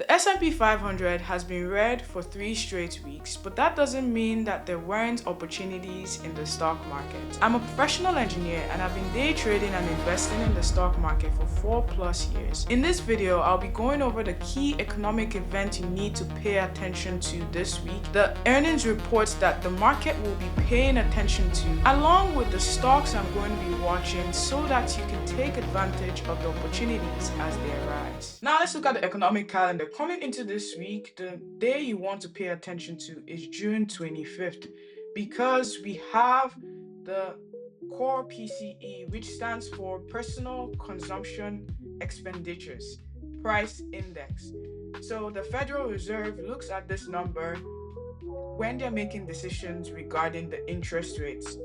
The S&P 500 has been red for 3 straight weeks, but that doesn't mean that there weren't opportunities in the stock market. I'm a professional engineer and I've been day trading and investing in the stock market for 4+ years. In this video, I'll be going over the key economic event you need to pay attention to this week, the earnings reports that the market will be paying attention to, along with the stocks I'm going to be watching so that you can take advantage of the opportunities as they arise. Now let's look at the economic calendar. Coming into this week, the day you want to pay attention to is June 25th because we have the core PCE, which stands for Personal Consumption Expenditures Price Index. So the Federal Reserve looks at this number when they're making decisions regarding the interest rates.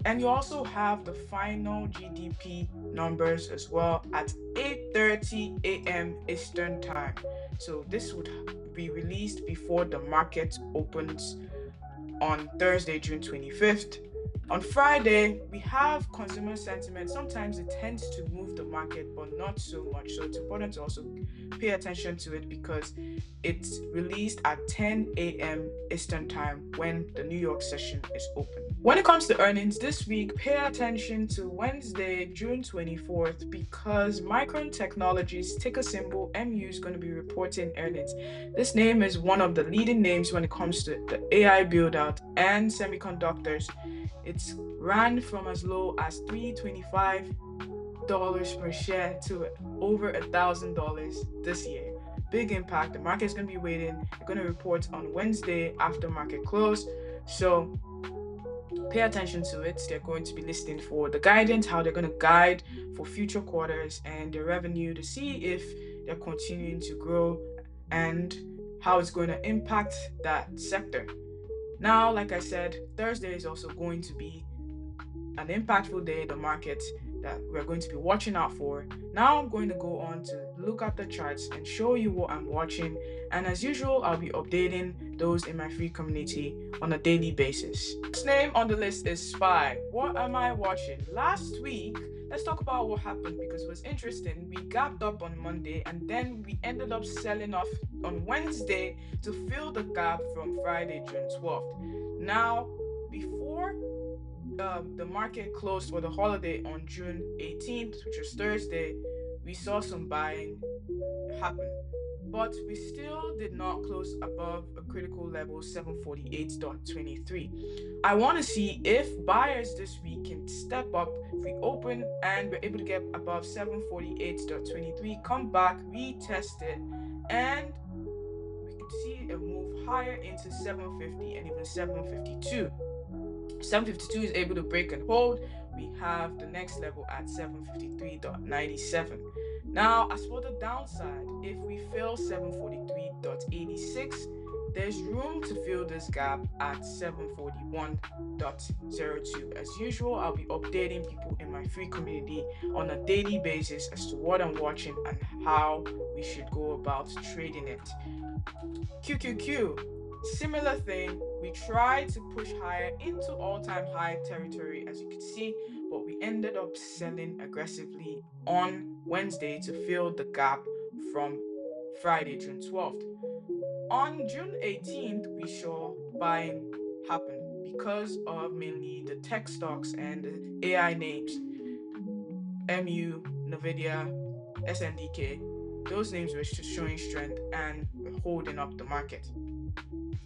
And you also have the final GDP numbers as well at 8:30 a.m. Eastern Time. So this would be released before the market opens on Thursday, June 25th. On Friday, we have consumer sentiment. Sometimes it tends to move the market, but not so much. So it's important to also pay attention to it because it's released at 10 a.m. Eastern Time when the New York session is open. When it comes to earnings this week, pay attention to Wednesday, June 24th, because Micron Technologies, ticker symbol MU, is going to be reporting earnings. This name is one of the leading names when it comes to the AI build-out and semiconductors. It's ran from as low as $325 per share to over $1,000 this year. Big impact. The market's going to be waiting. They're going to report on Wednesday after market close. So pay attention to it. They're going to be listening for the guidance, how they're going to guide for future quarters and their revenue to see if they're continuing to grow and how it's going to impact that sector. Now, like I said, Thursday is also going to be an impactful day in the market that we're going to be watching out for. Now I'm going to go on to look at the charts and show you what I'm watching. And as usual, I'll be updating those in my free community on a daily basis. Next name on the list is Spy. What am I watching? Last week, let's talk about what happened because it was interesting. We gapped up on Monday and then we ended up selling off on Wednesday to fill the gap from Friday, June 12th. Now, before the market closed for the holiday on June 18th, which was Thursday, we saw some buying happen. But we still did not close above a critical level 748.23. I want to see if buyers this week can step up. If we open and we're able to get above 748.23, come back, retest it, and we could see a move higher into 750 and even 752. 752 is able to break and hold. We have the next level at 753.97. Now, as for the downside, if we fill 743.86, there's room to fill this gap at 741.02. As usual, I'll be updating people in my free community on a daily basis as to what I'm watching and how we should go about trading it. QQQ, similar thing. We tried to push higher into all-time high territory, as you can see, but we ended up selling aggressively on Wednesday to fill the gap from Friday, June 12th. On June 18th, we saw buying happen because of mainly the tech stocks and the AI names. MU, Nvidia, SNDK, those names were just showing strength and holding up the market.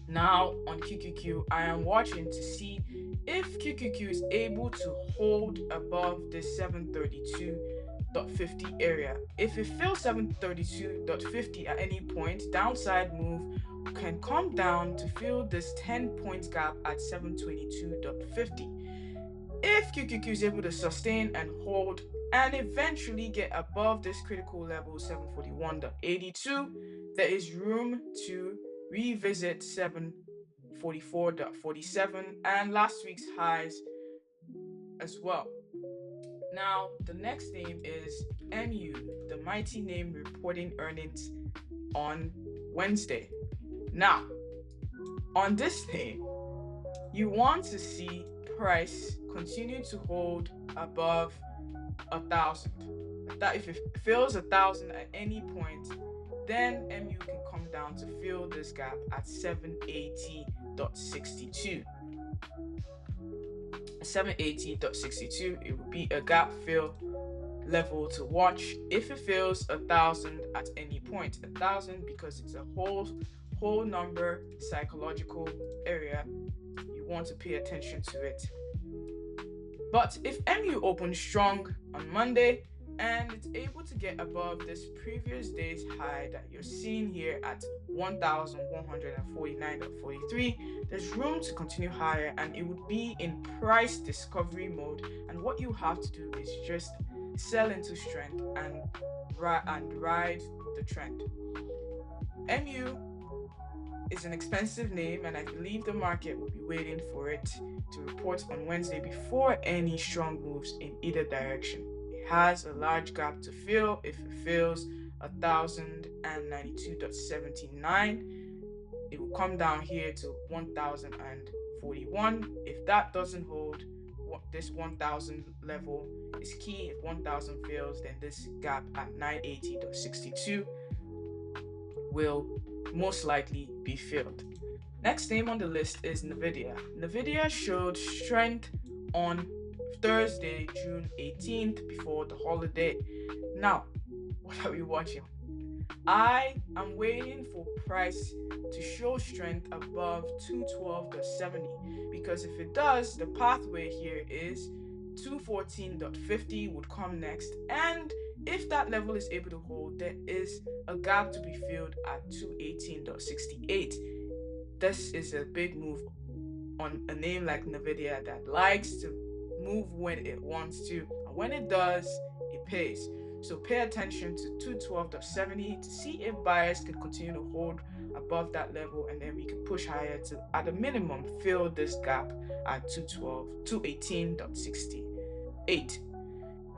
Now on QQQ, I am watching to see if QQQ is able to hold above the 732.50 area. If it fills 732.50 at any point, downside move can come down to fill this 10 points gap at 722.50. If QQQ is able to sustain and hold and eventually get above this critical level 741.82, there is room to revisit 744.47 and last week's highs as well. Now, the next name is MU, the mighty name reporting earnings on Wednesday. Now, on this day, you want to see price continue to hold above 1,000. That if it fills 1,000 at any point, then MU can come down to fill this gap at 780.62. 780.62, it would be a gap fill level to watch. If it fills 1,000 at any point, 1,000 because it's a whole number psychological area, you want to pay attention to it. But if MU opens strong on Monday and it's able to get above this previous day's high that you're seeing here at 1,149.43, there's room to continue higher, and it would be in price discovery mode. And what you have to do is just sell into strength and ride the trend. MU is an expensive name, and I believe the market will be waiting for it to report on Wednesday before any strong moves in either direction. It has a large gap to fill. If it fills 1,092.79, it will come down here to 1,041. If that doesn't hold, this 1,000 level is key. If 1,000 fails, then this gap at 980.62 will most likely be filled. Next name on the list is Nvidia. Nvidia showed strength on Thursday, June 18th, before the holiday. Now, what are we watching? I am waiting for price to show strength above 212.70, because if it does, the pathway here is 214.50 would come next, and if that level is able to hold, there is a gap to be filled at 218.68. This is a big move on a name like Nvidia that likes to move when it wants to, and when it does, it pays. So pay attention to 212.70 to see if buyers can continue to hold above that level, and then we can push higher to, at a minimum, fill this gap at 218.68.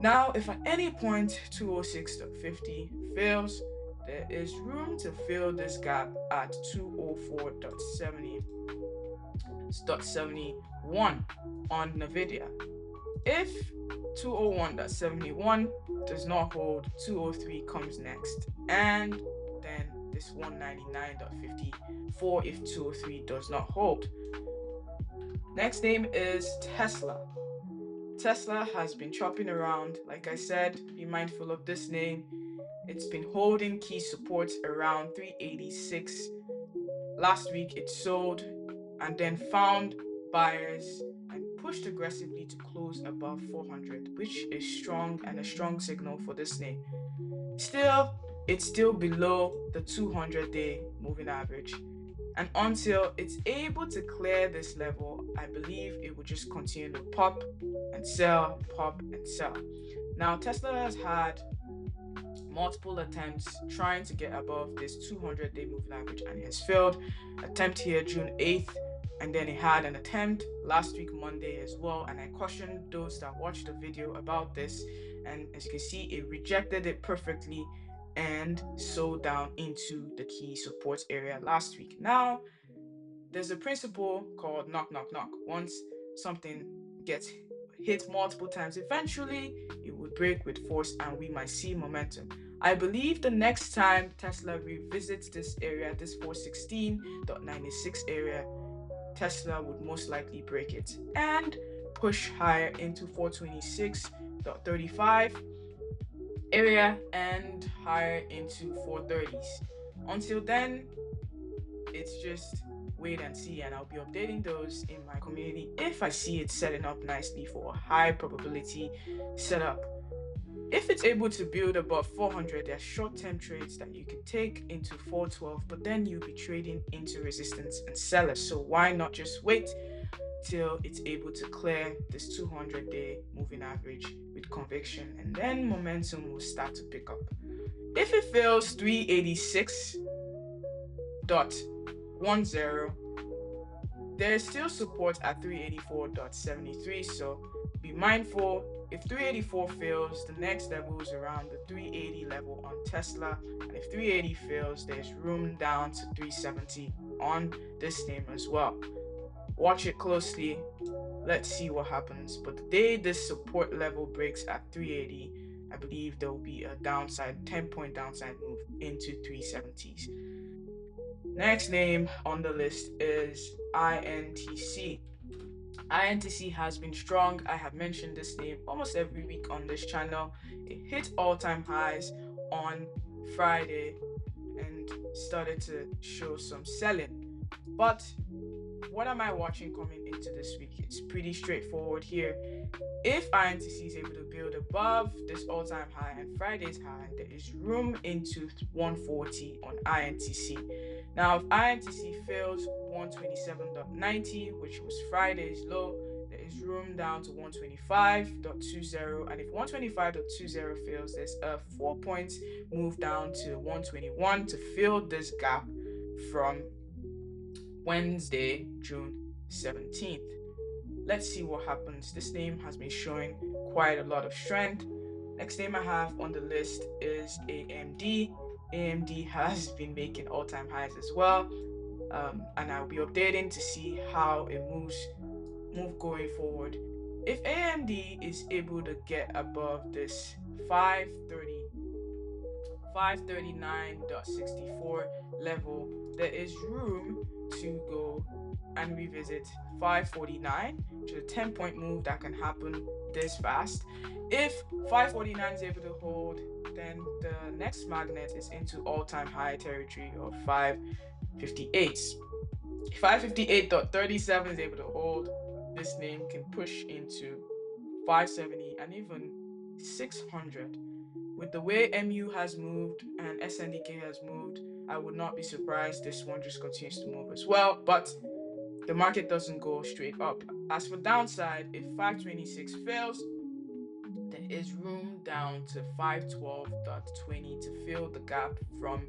Now, if at any point 206.50 fails, there is room to fill this gap at 204.71 on Nvidia. If 201.71 does not hold, 203 comes next, and then this 199.54 if 203 does not hold. Next name is Tesla. Tesla has been chopping around. Like I said, be mindful of this name. It's been holding key supports around 386. Last week it sold and then found buyers and pushed aggressively to close above 400, which is strong and a strong signal for this name. Still, it's still below the 200-day moving average. And until it's able to clear this level, I believe it will just continue to pop and sell, pop and sell. Now, Tesla has had multiple attempts trying to get above this 200-day moving average and has failed. Attempt here June 8th, and then it had an attempt last week Monday as well, and I cautioned those that watched the video about this, and as you can see, it rejected it perfectly and sold down into the key support area last week. Now, there's a principle called knock, knock, knock. Once something gets hit multiple times, eventually it would break with force and we might see momentum. I believe the next time Tesla revisits this area, this 416.96 area, Tesla would most likely break it and push higher into 426.35 area and higher into 430s. Until then, it's just wait and see, and I'll be updating those in my community if I see it setting up nicely for a high probability setup. If it's able to build above 400, there are short-term trades that you can take into 412, but then you'll be trading into resistance and sellers. So why not just wait till it's able to clear this 200-day moving average with conviction, and then momentum will start to pick up. If it fails 386.10, there is still support at 384.73, so be mindful. If 384 fails, the next level is around the 380 level on Tesla, and if 380 fails, there's room down to 370 on this name as well. Watch it closely. Let's see what happens. But the day this support level breaks at 380, I believe there will be a downside, 10-point downside move into 370s. Next name on the list is INTC. INTC has been strong. I have mentioned this name almost every week on this channel. It hit all-time highs on Friday and started to show some selling. But what am I watching coming into this week? It's pretty straightforward here. If INTC is able to build above this all-time high and Friday's high, there is room into 140 on INTC. Now, if INTC fails 127.90, which was Friday's low, there is room down to 125.20. And if 125.20 fails, there's a 4-point move down to 121 to fill this gap from Wednesday, June 17th. Let's see what happens. This name has been showing quite a lot of strength. Next name I have on the list is AMD. AMD has been making all-time highs as well. And I'll be updating to see how it move going forward. If AMD is able to get above this 539.64 level, there is room to go and revisit 549, which is a 10-point move that can happen this fast. If 549 is able to hold, then the next magnet is into all-time high territory of 558. If 558.37 is able to hold, this name can push into 570 and even 600. With the way MU has moved and SNDK has moved, I would not be surprised this one just continues to move as well, but the market doesn't go straight up. As for downside, if 526 fails, there is room down to 512.20 to fill the gap from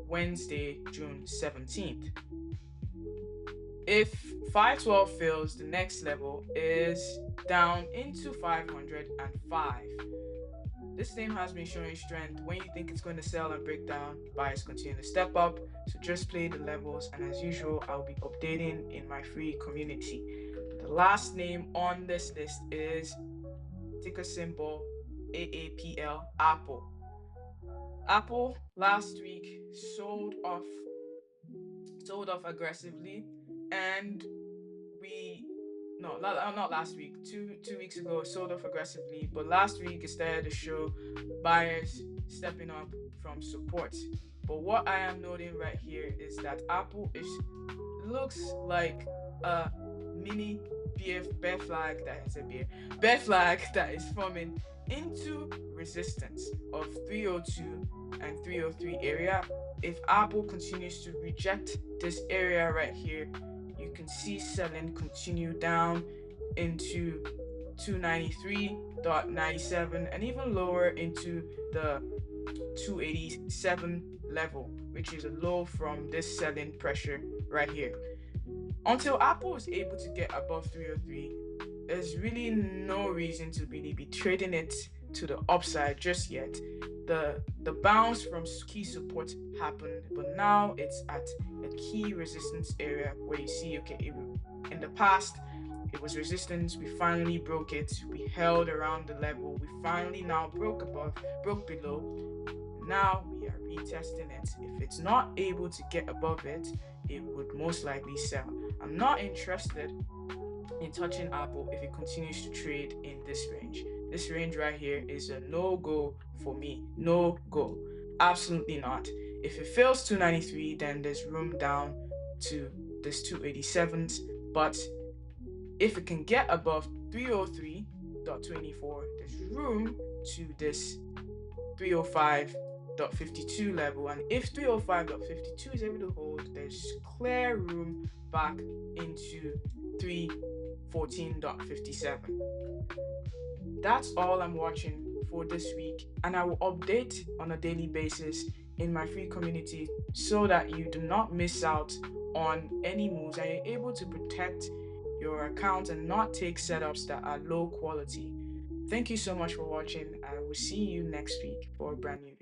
Wednesday, June 17th. If 512 fails, the next level is down into 505. This name has been showing strength. When you think it's going to sell and break down, buyers continue to step up. So just play the levels, and as usual, I'll be updating in my free community. The last name on this list is ticker symbol AAPL, Apple. Apple last week sold off aggressively, and not last week, two weeks ago, sold off aggressively, but last week it started to show buyers stepping up from support. But what I am noting right here is that Apple looks like a mini bear flag that is forming into resistance of 302 and 303 area. If Apple continues to reject this area right here, you can see selling continue down into 293.97 and even lower into the 287 level, which is a low from this selling pressure right here. Until Apple is able to get above 303, there's really no reason to really be trading it to the upside just yet. The bounce from key support happened, but now it's at a key resistance area where you see, okay, in the past it was resistance, we finally broke it, we held around the level, we finally now broke below. Now we are retesting it. If it's not able to get above it, it would most likely sell. I'm not interested in touching Apple if it continues to trade in this range. This range right here is a no-go for me. No go. Absolutely not. If it fails 293, then there's room down to this 287s. But if it can get above 303.24, there's room to this 305.52 level. And if 305.52 is able to hold, there's clear room back into 314.57. That's all I'm watching for this week, and I will update on a daily basis in my free community so that you do not miss out on any moves and you're able to protect your account and not take setups that are low quality. Thank you so much for watching. I will see you next week for a brand new